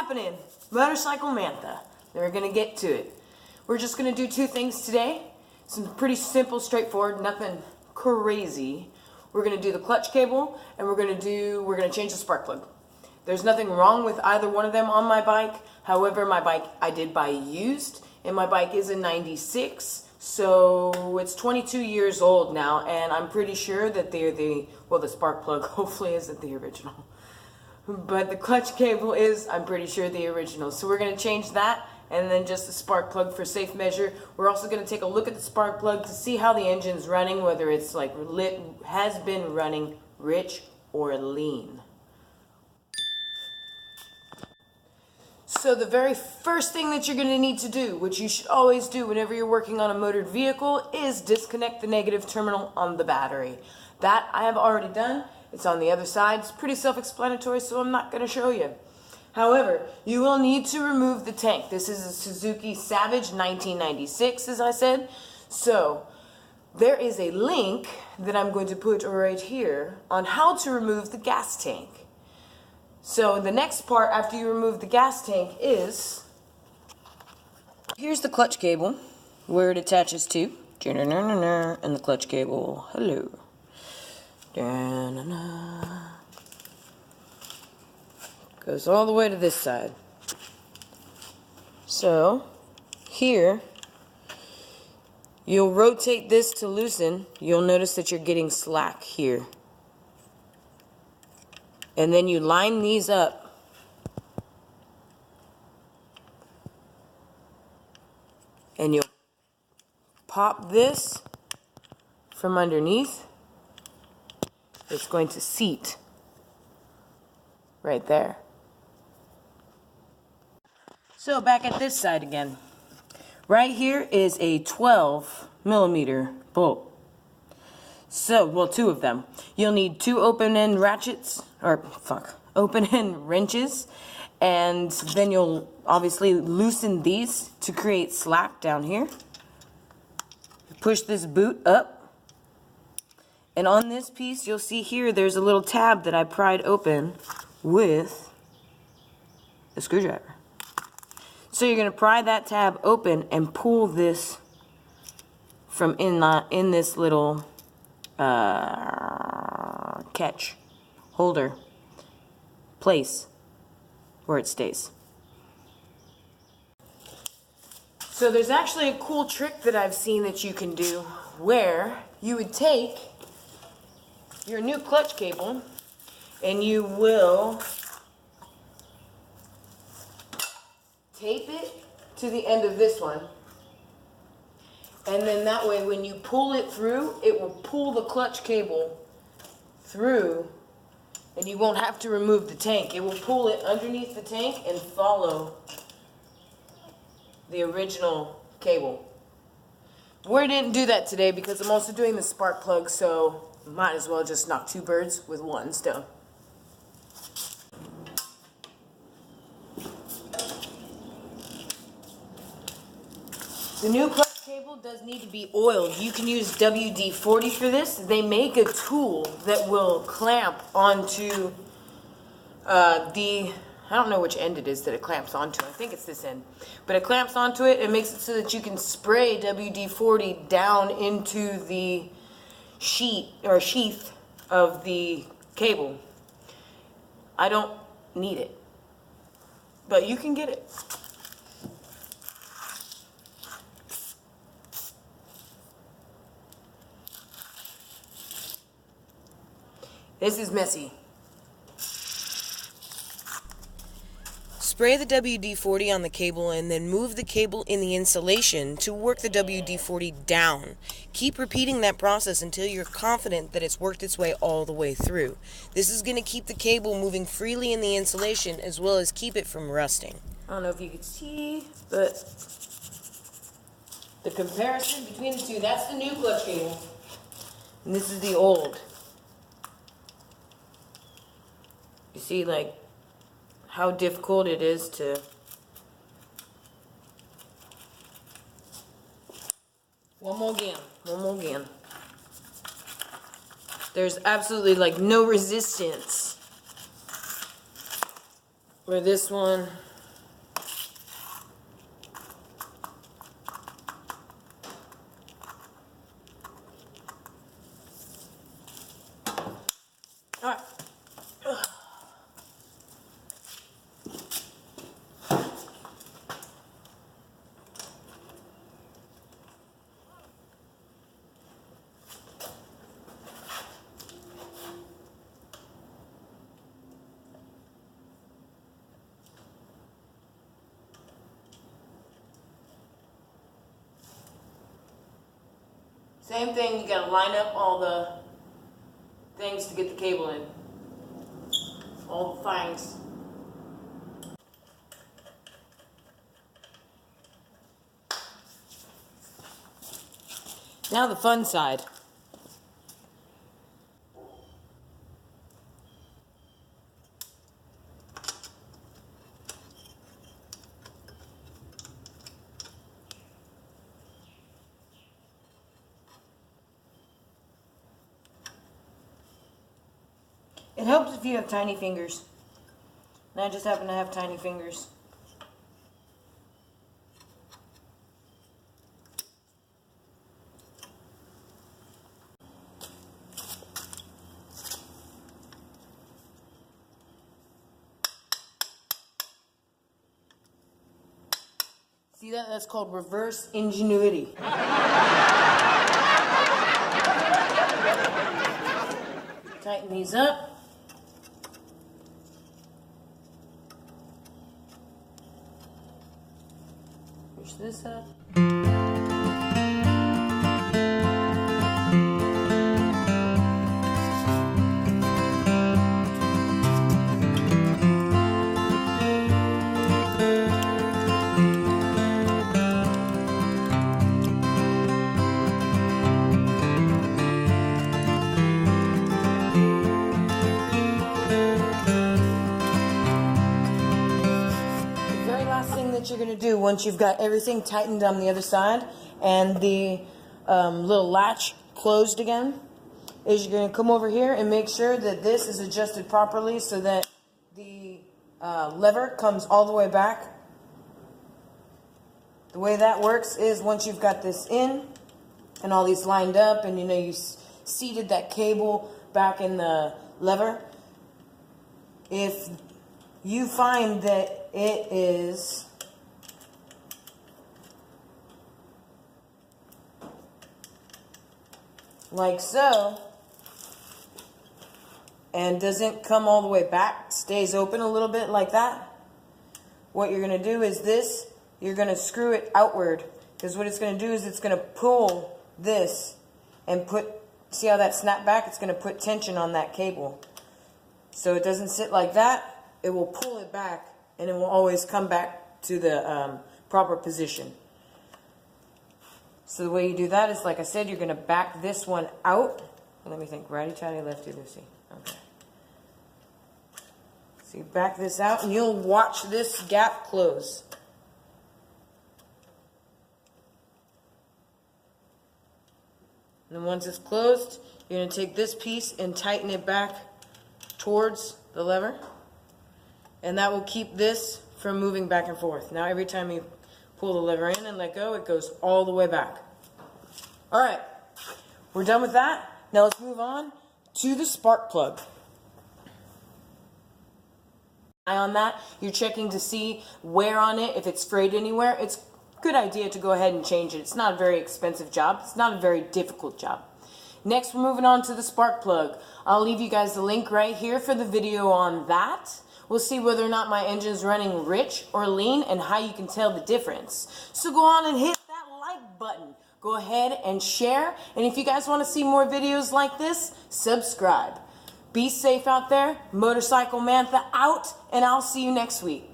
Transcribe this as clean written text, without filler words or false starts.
happening? Motorcycle Mantha. Then we're going to get to it. We're just going to do two things today. Some pretty simple, straightforward, nothing crazy. We're going to do the clutch cable, and we're going to change the spark plug. There's nothing wrong with either one of them on my bike. However, my bike I did buy used, and my bike is a 96, so it's 22 years old now, and I'm pretty sure that they're the spark plug hopefully isn't the original. But the clutch cable is, I'm pretty sure, the original. So we're going to change that, and then just the spark plug for safe measure. We're also going to take a look at the spark plug to see how the engine's running, whether it's like has been running rich or lean. So the very first thing that you're going to need to do, which you should always do whenever you're working on a motored vehicle, is disconnect the negative terminal on the battery. That I have already done. It's on the other side. It's pretty self-explanatory, so I'm not going to show you. However, you will need to remove the tank. This is a Suzuki Savage 1996, as I said. So there is a link that I'm going to put right here on how to remove the gas tank. So the next part after you remove the gas tank is, here's the clutch cable, where it attaches to, and the clutch cable, hello. Goes all the way to this side. So here you'll rotate this to loosen. You'll notice that you're getting slack here, and then you line these up, and you'll pop this from underneath. It's going to seat right there. So back at this side again. Right here is a 12mm bolt. So, well, two of them. You'll need two open-end ratchets, open-end wrenches, and then you'll obviously loosen these to create slack down here. Push this boot up. And on this piece, you'll see here, there's a little tab that I pried open with a screwdriver. So you're going to pry that tab open and pull this from in this little catch holder place where it stays. So there's actually a cool trick that I've seen that you can do where you would take your new clutch cable and you will tape it to the end of this one, and then that way when you pull it through, it will pull the clutch cable through and you won't have to remove the tank. It will pull it underneath the tank and follow the original cable. We didn't do that today because I'm also doing the spark plug, so might as well just knock two birds with one stone. The new clutch cable does need to be oiled. You can use WD-40 for this. They make a tool that will clamp onto I don't know which end it is that it clamps onto. I think it's this end. But it clamps onto it and makes it so that you can spray WD-40 down into the sheath of the cable. I don't need it, but you can get it. This is messy. Spray the WD-40 on the cable and then move the cable in the insulation to work the WD-40 down. Keep repeating that process until you're confident that it's worked its way all the way through. This is going to keep the cable moving freely in the insulation as well as keep it from rusting. I don't know if you can see, but the comparison between the two, that's the new clutch cable, and this is the old. You see, like, how difficult it is to one more again. There's absolutely like no resistance where this one Same thing, you gotta line up all the things to get the cable in. All the things. Now the fun side. It helps if you have tiny fingers. And I just happen to have tiny fingers. See that? That's called reverse ingenuity. Tighten these up. Push this up. That you're going to do once you've got everything tightened on the other side and the little latch closed again is you're going to come over here and make sure that this is adjusted properly so that the lever comes all the way back. The way that works is once you've got this in and all these lined up and you know you seated that cable back in the lever, if you find that it is like so, and doesn't come all the way back, stays open a little bit like that, what you're going to do is this, you're going to screw it outward, because what it's going to do is it's going to pull this and put, see how that snapped back? It's going to put tension on that cable. So it doesn't sit like that, it will pull it back, and it will always come back to the proper position. So the way you do that is, like I said, you're going to back this one out. Let me think. Righty-tighty, lefty-loosey. Okay. So you back this out, and you'll watch this gap close. And then once it's closed, you're going to take this piece and tighten it back towards the lever. And that will keep this from moving back and forth. Now every time you pull the lever in and let go, it goes all the way back. Alright, we're done with that. Now let's move on to the spark plug. Eye on that, you're checking to see wear on it, if it's frayed anywhere. It's a good idea to go ahead and change it. It's not a very expensive job. It's not a very difficult job. Next, we're moving on to the spark plug. I'll leave you guys the link right here for the video on that. We'll see whether or not my engine's running rich or lean and how you can tell the difference. So go on and hit that like button. Go ahead and share. And if you guys want to see more videos like this, subscribe. Be safe out there. Motorcycle Mantha out, and I'll see you next week.